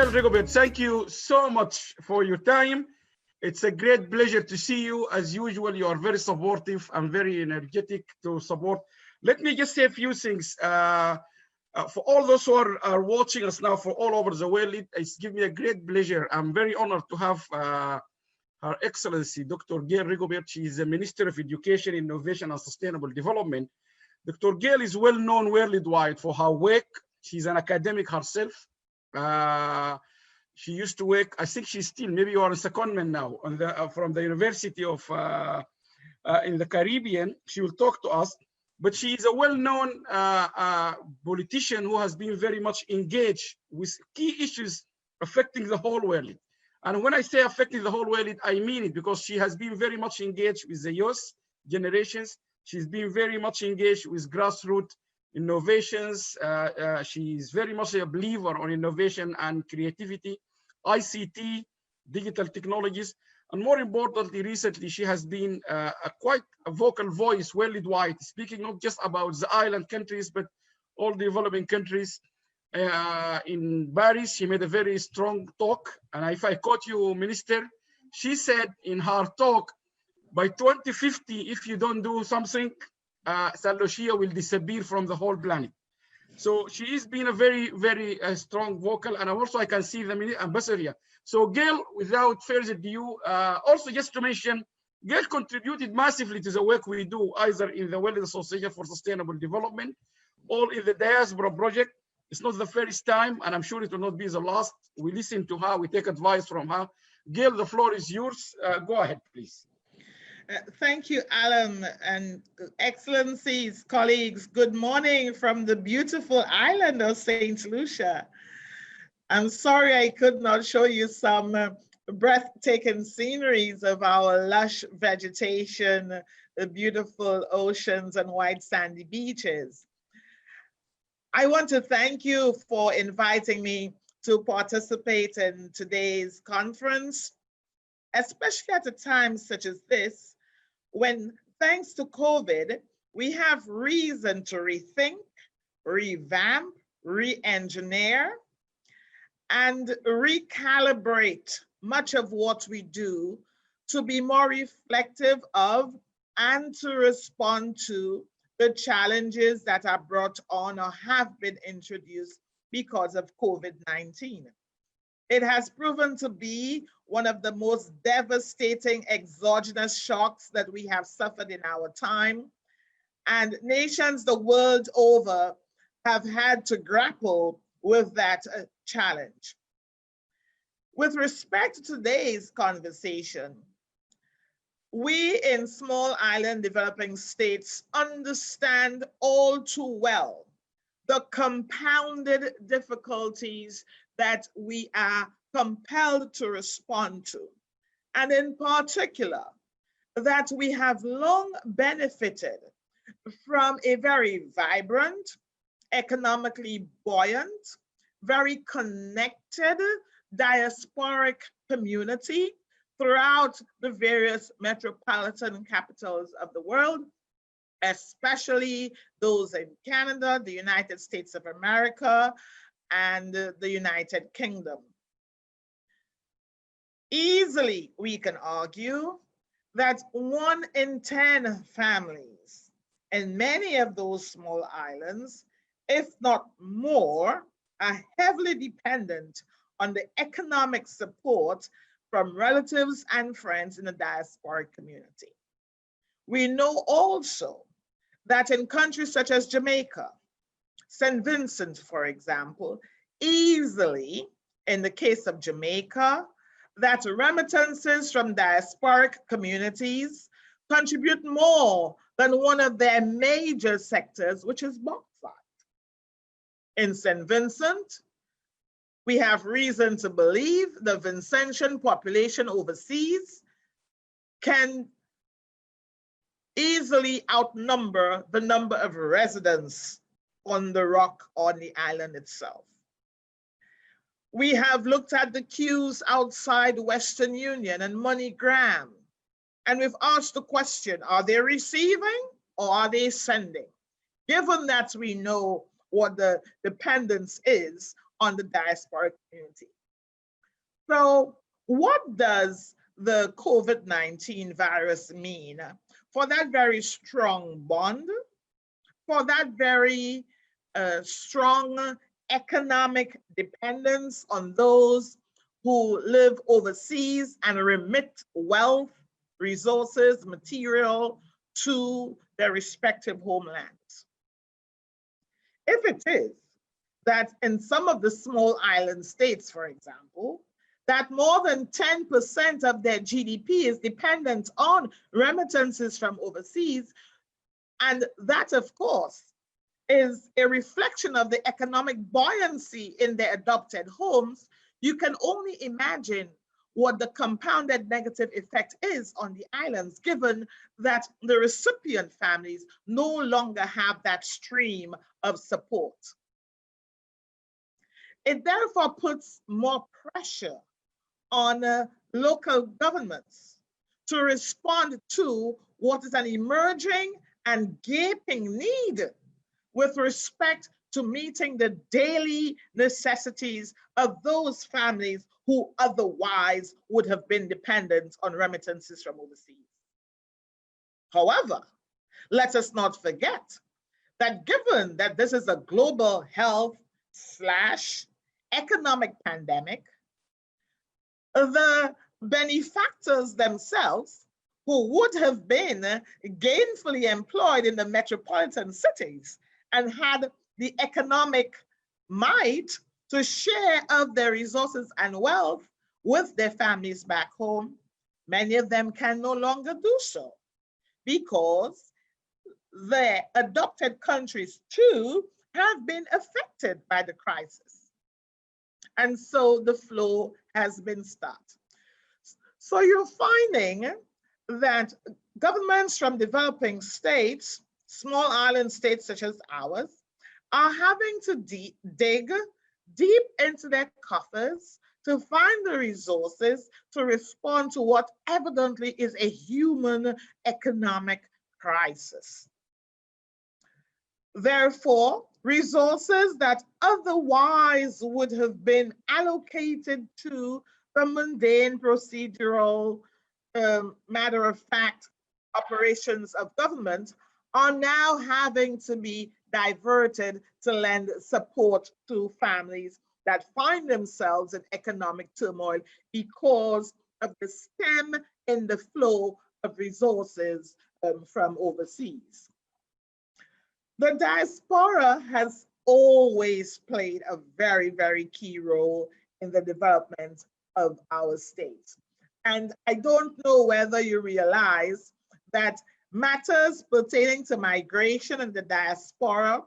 Gale Rigobert, thank you so much for your time. It's a great pleasure to see you. As usual, you are very supportive and very energetic to support. Let me just say a few things. For all those who are watching us now for all over the world, it's given me a great pleasure. I'm very honored to have Her Excellency, Dr. Gale Rigobert. She is the Minister of Education, Innovation, and Sustainable Development. Dr. Gale is well known worldwide for her work. She's an academic herself. She used to work, I think she's still, maybe you are a secondment now, on the, from the University of, in the Caribbean. She will talk to us, but she is a well-known politician who has been very much engaged with key issues affecting the whole world. And when I say affecting the whole world, I mean it, because she has been very much engaged with the youth generations. She's been very much engaged with grassroots innovations. She's very much a believer on innovation and creativity, ICT, digital technologies, and more importantly, recently, she has been quite a vocal voice worldwide, speaking not just about the island countries, but all developing countries. In Paris, she made a very strong talk, and if I quote you, Minister, she said in her talk, by 2050, if you don't do something, St. Lucia will disappear from the whole planet. So she has been a very, very strong vocal, and also I can see the ambassador here. So Gale, without further ado, also just to mention, Gale contributed massively to the work we do, either in the World Association for Sustainable Development or in the Diaspora project. It's not the first time, and I'm sure it will not be the last. We listen to her, we take advice from her. Gale, the floor is yours. Go ahead, please. Thank you, Alan, and Excellencies, colleagues, good morning from the beautiful island of St. Lucia. I'm sorry I could not show you some breathtaking sceneries of our lush vegetation, the beautiful oceans and white sandy beaches. I want to thank you for inviting me to participate in today's conference, especially at a time such as this, when, thanks to COVID, we have reason to rethink, revamp, re-engineer, and recalibrate much of what we do to be more reflective of and to respond to the challenges that are brought on or have been introduced because of COVID-19. It has proven to be one of the most devastating exogenous shocks that we have suffered in our time. And nations the world over have had to grapple with that challenge. With respect to today's conversation, we in small island developing states understand all too well the compounded difficulties that we are compelled to respond to. And in particular, that we have long benefited from a very vibrant, economically buoyant, very connected diasporic community throughout the various metropolitan capitals of the world, especially those in Canada, the United States of America, and the United Kingdom. Easily, we can argue that 1 in 10 families in many of those small islands, if not more, are heavily dependent on the economic support from relatives and friends in the diasporic community. We know also that in countries such as Jamaica, St. Vincent, for example, easily, in the case of Jamaica, that remittances from diasporic communities contribute more than one of their major sectors, which is bauxite. In St. Vincent, we have reason to believe the Vincentian population overseas can easily outnumber the number of residents on the rock on the island itself. We have looked at the queues outside Western Union and MoneyGram, and we've asked the question, are they receiving or are they sending? Given that we know what the dependence is on the diasporic community. So what does the COVID-19 virus mean for that very strong bond, for that very strong economic dependence on those who live overseas and remit wealth, resources, material to their respective homelands? If it is that in some of the small island states, for example, that more than 10% of their GDP is dependent on remittances from overseas, and that, of course, is a reflection of the economic buoyancy in their adopted homes, you can only imagine what the compounded negative effect is on the islands, given that the recipient families no longer have that stream of support. It therefore puts more pressure on local governments to respond to what is an emerging and gaping need with respect to meeting the daily necessities of those families who otherwise would have been dependent on remittances from overseas. However, let us not forget that given that this is a global health/economic pandemic, the benefactors themselves, who would have been gainfully employed in the metropolitan cities and had the economic might to share of their resources and wealth with their families back home, many of them can no longer do so because their adopted countries too have been affected by the crisis. And so the flow has been stopped. So you're finding that governments from developing states, small island states such as ours, are having to dig deep into their coffers to find the resources to respond to what evidently is a human economic crisis. Therefore, resources that otherwise would have been allocated to the mundane procedural matter-of-fact operations of government are now having to be diverted to lend support to families that find themselves in economic turmoil because of the stem in the flow of resources from overseas. The diaspora has always played a very, very key role in the development of our states. And I don't know whether you realize that matters pertaining to migration and the diaspora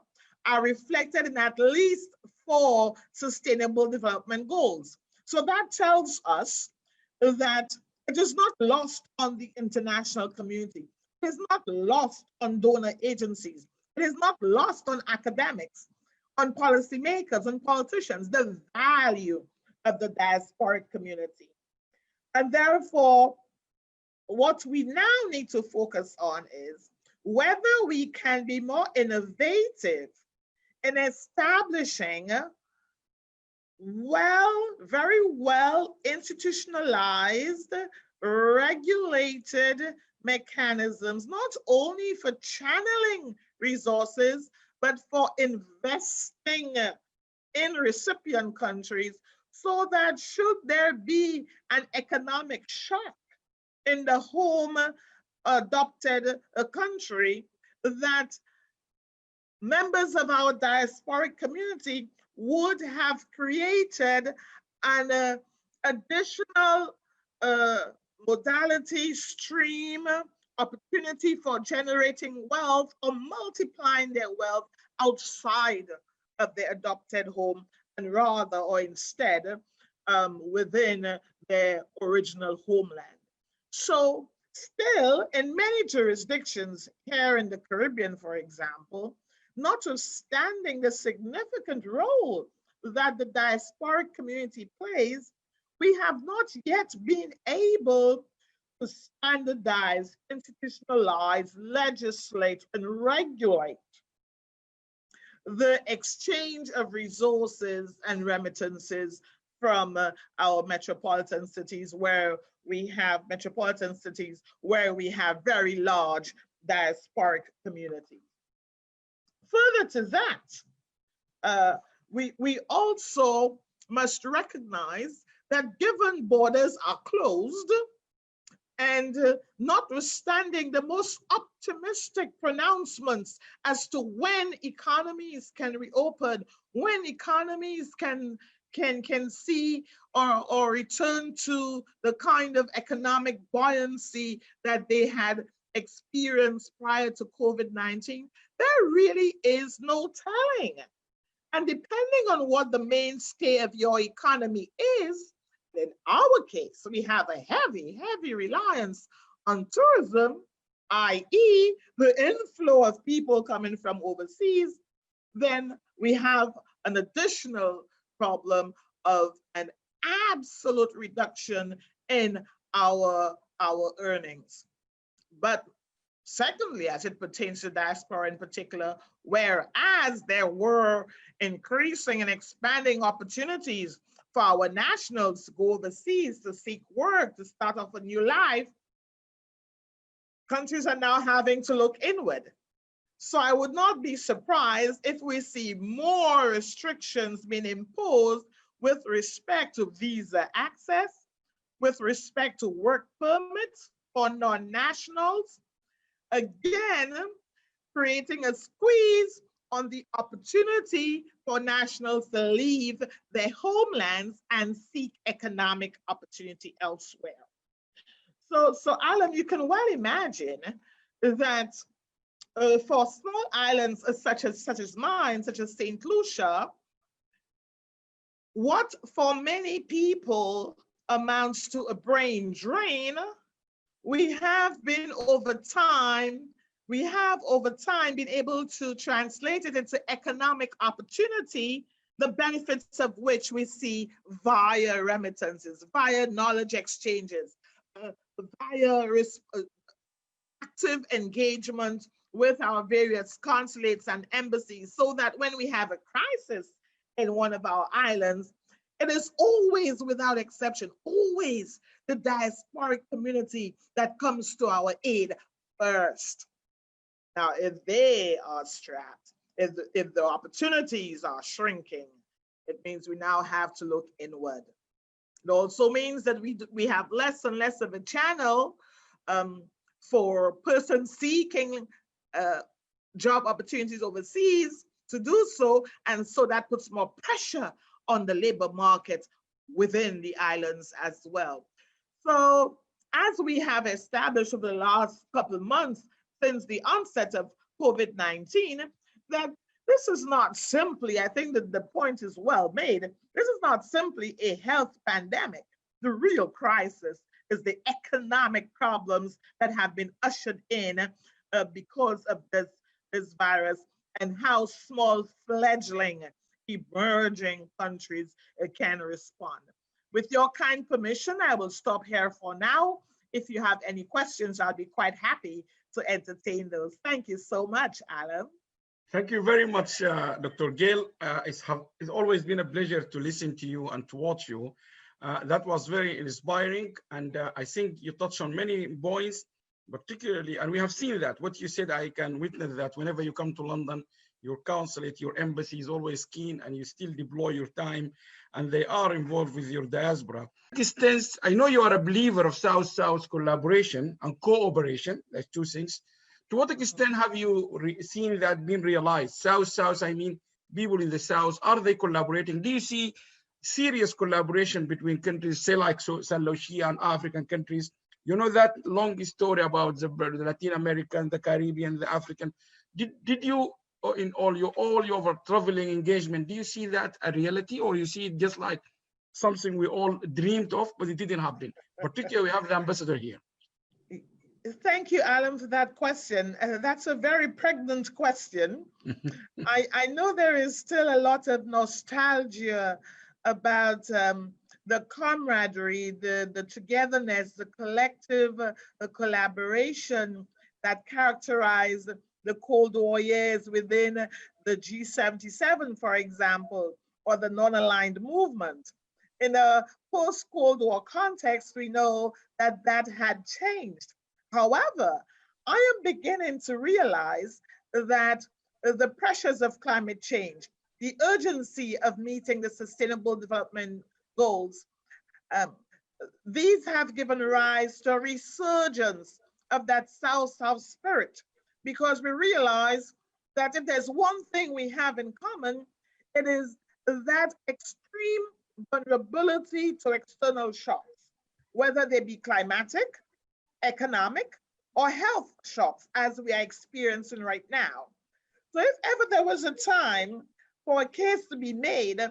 are reflected in at least 4 sustainable development goals. So that tells us that it is not lost on the international community. It is not lost on donor agencies. It is not lost on academics, on policymakers, and politicians, the value of the diasporic community. And therefore, what we now need to focus on is whether we can be more innovative in establishing very well institutionalized, regulated mechanisms, not only for channeling resources, but for investing in recipient countries, so that should there be an economic shock in the home adopted country, that members of our diasporic community would have created an additional modality, stream, opportunity for generating wealth or multiplying their wealth outside of their adopted home, and rather or instead within their original homeland. So still, in many jurisdictions here in the Caribbean, for example, notwithstanding the significant role that the diasporic community plays, we have not yet been able to standardize, institutionalize, legislate, and regulate the exchange of resources and remittances from our metropolitan cities where we have very large diasporic communities. Further to that, we also must recognize that given borders are closed, and notwithstanding the most optimistic pronouncements as to when economies can reopen, when economies can see or return to the kind of economic buoyancy that they had experienced prior to COVID-19, there really is no telling. And depending on what the mainstay of your economy is, in our case, we have a heavy reliance on tourism, i.e. the inflow of people coming from overseas. Then we have an additional problem of an absolute reduction in our earnings. But secondly, as it pertains to diaspora in particular, whereas there were increasing and expanding opportunities for our nationals to go overseas to seek work, to start off a new life, countries are now having to look inward. So I would not be surprised if we see more restrictions being imposed with respect to visa access, with respect to work permits for non-nationals, again, creating a squeeze on the opportunity for nationals to leave their homelands and seek economic opportunity elsewhere. So Alan, you can well imagine that for small islands such as mine, such as St. Lucia, what for many people amounts to a brain drain, we have over time been able to translate it into economic opportunity, the benefits of which we see via remittances, via knowledge exchanges, via active engagement with our various consulates and embassies, so that when we have a crisis in one of our islands, it is always, without exception, always the diasporic community that comes to our aid first. Now, if they are strapped, if the opportunities are shrinking, it means we now have to look inward. It also means that we have less and less of a channel for persons seeking job opportunities overseas to do so, and so that puts more pressure on the labor market within the islands as well. So as we have established over the last couple of months since the onset of COVID-19, that this is not simply, I think that the point is well made, this is not simply a health pandemic. The real crisis is the economic problems that have been ushered in because of this virus, and how small fledgling emerging countries can respond. With your kind permission, I will stop here for now. If you have any questions, I'll be quite happy to entertain those. Thank you so much, Alan. Thank you very much, Dr. Gale. It's always been a pleasure to listen to you and to watch you. That was very inspiring, and I think you touched on many points, particularly, and we have seen that. What you said, I can witness that whenever you come to London, your consulate, your embassy is always keen, and you still deploy your time, and they are involved with your diaspora. I know you are a believer of South-South collaboration and cooperation, that's two things. To what extent have you seen that being realized? South-South, I mean, people in the South, are they collaborating? Do you see serious collaboration between countries, say like San Lucia and African countries? You know that long story about the Latin American, the Caribbean, the African. Did you, in all your traveling engagement, do you see that a reality, or you see it just like something we all dreamed of, but it didn't happen? Particularly, we have the ambassador here. Thank you, Alan, for that question. That's a very pregnant question. I know there is still a lot of nostalgia about the camaraderie, the togetherness, the collective the collaboration that characterized the Cold War years within the G77, for example, or the non-aligned movement. in a post-Cold War context, we know that that had changed. However, I am beginning to realize that the pressures of climate change, the urgency of meeting the Sustainable Development Goals, these have given rise to a resurgence of that South-South spirit, because we realize that if there's one thing we have in common, it is that extreme vulnerability to external shocks, whether they be climatic, economic, or health shocks, as we are experiencing right now. So if ever there was a time for a case to be made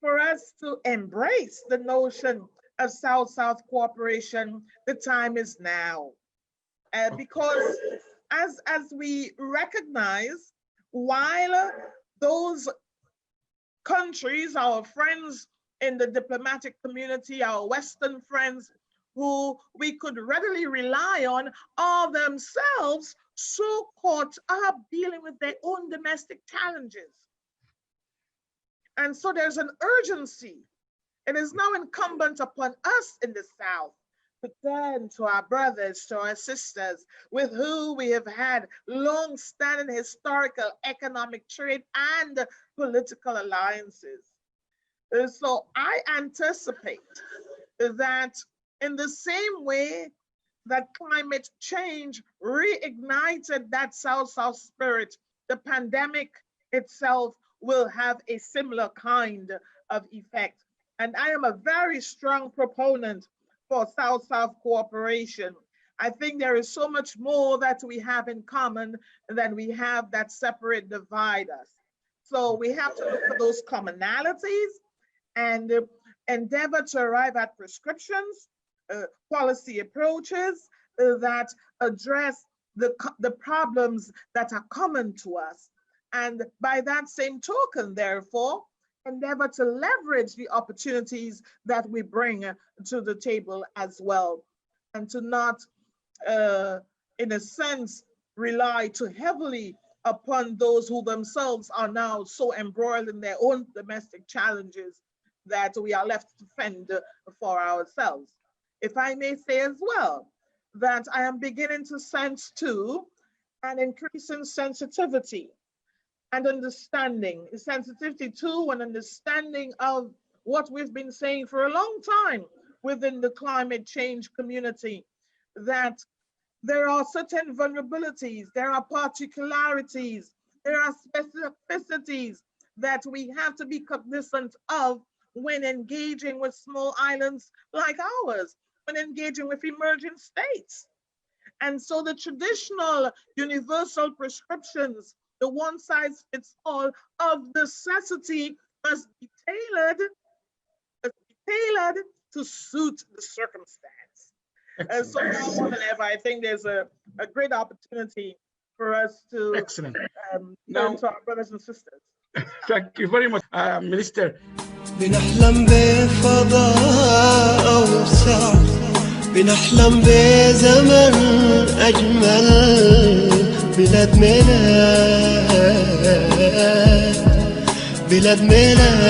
for us to embrace the notion of South-South cooperation, the time is now. Because as we recognize, while those countries, our friends in the diplomatic community, our Western friends who we could readily rely on, are themselves so caught up dealing with their own domestic challenges. And so there's an urgency. It is now incumbent upon us in the South to turn to our brothers, to our sisters, with whom we have had long-standing historical, economic, trade, and political alliances. So I anticipate that in the same way that climate change reignited that South-South spirit, the pandemic itself will have a similar kind of effect. And I am a very strong proponent for South-South cooperation. I think there is so much more that we have in common than we have that separate, divide us. So we have to look for those commonalities and endeavor to arrive at prescriptions, policy approaches that address the problems that are common to us. And by that same token, therefore, endeavor to leverage the opportunities that we bring to the table as well, and to not, in a sense, rely too heavily upon those who themselves are now so embroiled in their own domestic challenges that we are left to fend for ourselves. If I may say as well, that I am beginning to sense too an increasing sensitivity and understanding, sensitivity to and understanding of what we've been saying for a long time within the climate change community, that there are certain vulnerabilities, there are particularities, there are specificities that we have to be cognizant of when engaging with small islands like ours, when engaging with emerging states. And so the traditional universal prescriptions, the one size fits all of necessity, must be tailored to suit the circumstance. And so now more than ever, I think there's a great opportunity for us to turn to our brothers and sisters. Thank you very much, Minister. بنحلم بفضاء أوسع، بنحلم بزمن أجمل، بلاد ميلاد